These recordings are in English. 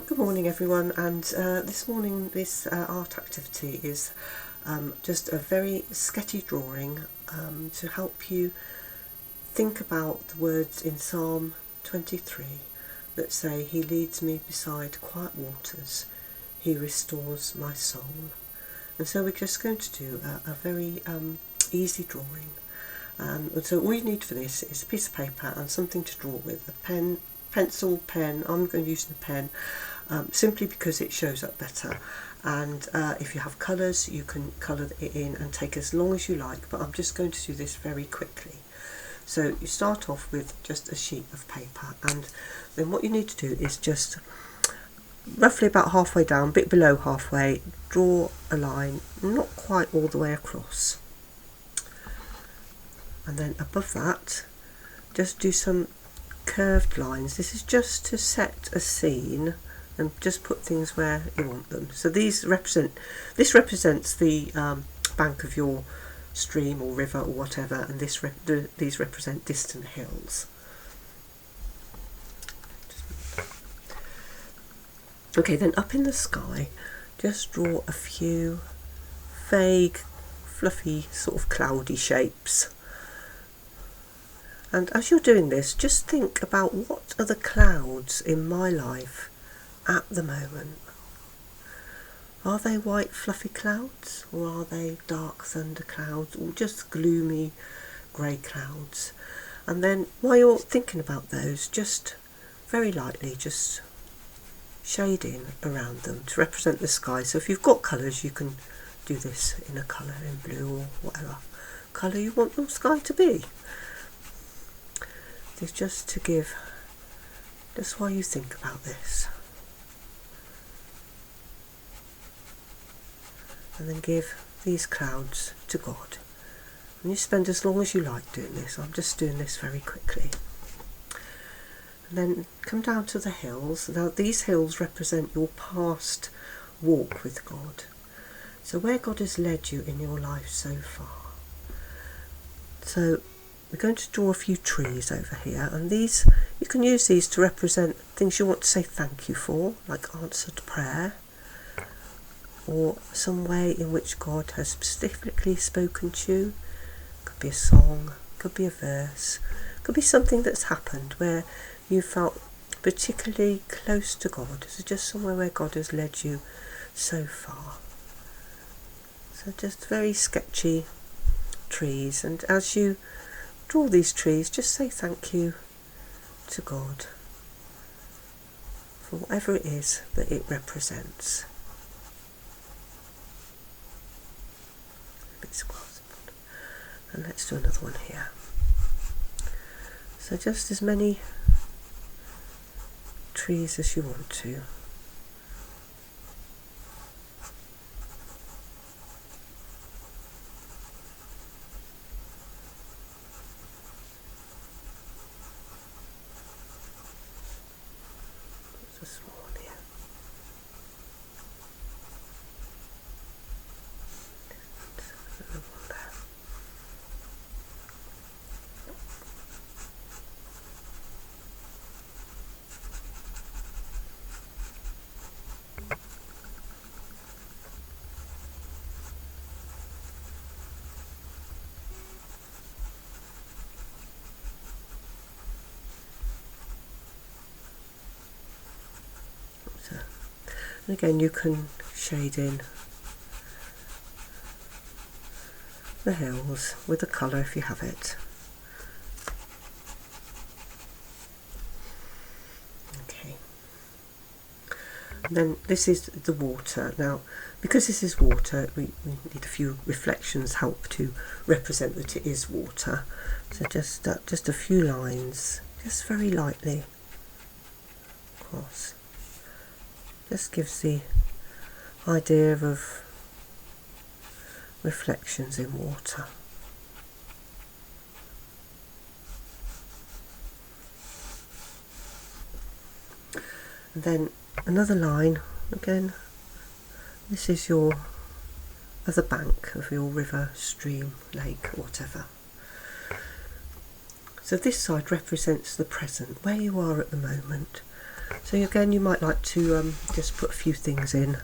Good morning everyone, and this morning this art activity is just a very sketchy drawing to help you think about the words in Psalm 23 that say, "He leads me beside quiet waters, He restores my soul." And so we're just going to do a very easy drawing. And so all you need for this is a piece of paper and something to draw with, a pen, pencil, pen. I'm going to use the pen simply because it shows up better, and if you have colours you can colour it in and take as long as you like, but I'm just going to do this very quickly. So you start off with just a sheet of paper, and then what you need to do is just roughly about halfway down, a bit below halfway, draw a line, not quite all the way across, and then above that just do some curved lines. This is just to set a scene and just put things where you want them. So this represents the bank of your stream or river or whatever, and these represent distant hills. Okay, then up in the sky just draw a few vague, fluffy, sort of cloudy shapes. And as you're doing this, just think about, what are the clouds in my life at the moment? Are they white fluffy clouds, or are they dark thunder clouds, or just gloomy grey clouds? And then while you're thinking about those, just very lightly just shade in around them to represent the sky. So if you've got colours, you can do this in a colour, in blue or whatever colour you want your sky to be. It's just to give, just while you think about this, and then give these clouds to God. And you spend as long as you like doing this. I'm just doing this very quickly. And then come down to the hills. Now these hills represent your past walk with God. So where God has led you in your life so far. So we're going to draw a few trees over here, and these, you can use these to represent things you want to say thank you for, like answered prayer, or some way in which God has specifically spoken to you. Could be a song, could be a verse, could be something that's happened where you felt particularly close to God. So just somewhere where God has led you so far. So just very sketchy trees, and as you draw these trees, just say thank you to God for whatever it is that it represents. And let's do another one here. So just as many trees as you want to. And again, you can shade in the hills with a colour if you have it. Okay. And then this is the water. Now, because this is water, we need a few reflections help to represent that it is water. So just a few lines, just very lightly across. Just gives the idea of reflections in water. And then another line, again, this is your other bank of your river, stream, lake, whatever. So this side represents the present, where you are at the moment. So again, you might like to just put a few things in, a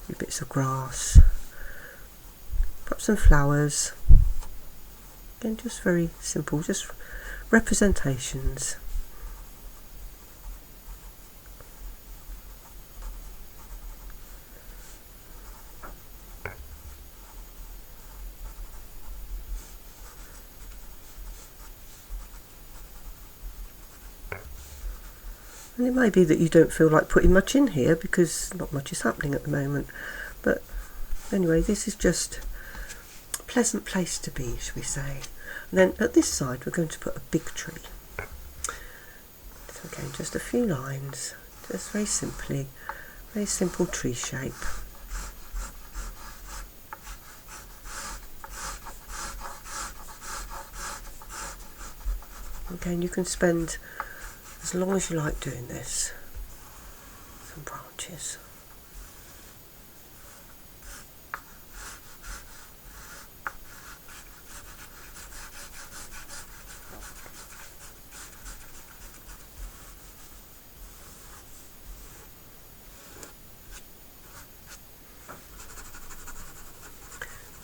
few bits of grass, perhaps some flowers. Again, just very simple, just representations. And it may be that you don't feel like putting much in here because not much is happening at the moment. But anyway, this is just a pleasant place to be, shall we say. And then at this side we're going to put a big tree. So again, just a few lines, just very simply, very simple tree shape. Again, you can spend as long as you like doing this. Some branches.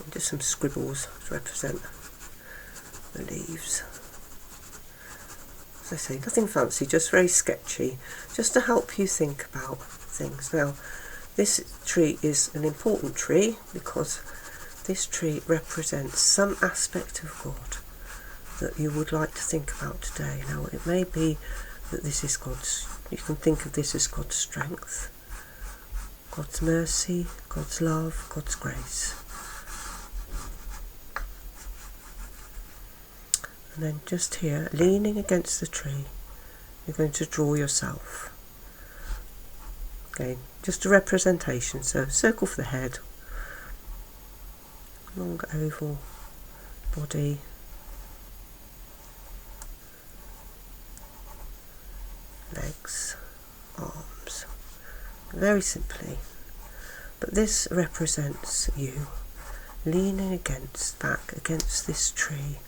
And just some scribbles to represent the leaves. As I say, nothing fancy, just very sketchy, just to help you think about things. Now, this tree is an important tree because this tree represents some aspect of God that you would like to think about today. Now, it may be that this is God's, you can think of this as God's strength, God's mercy, God's love, God's grace. And then just here, leaning against the tree, you're going to draw yourself. Again, just a representation, so circle for the head, long oval body, legs, arms, very simply. But this represents you leaning back against this tree.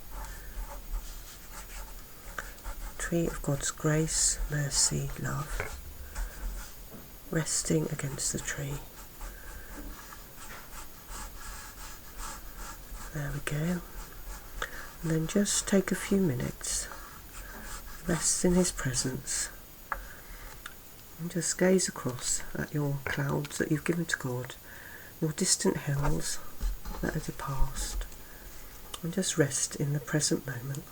Tree of God's grace, mercy, love, resting against the tree. There we go. And then just take a few minutes, rest in His presence, and just gaze across at your clouds that you've given to God, your distant hills that are past, and just rest in the present moment,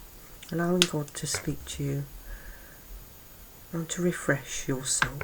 allowing God to speak to you and to refresh your soul.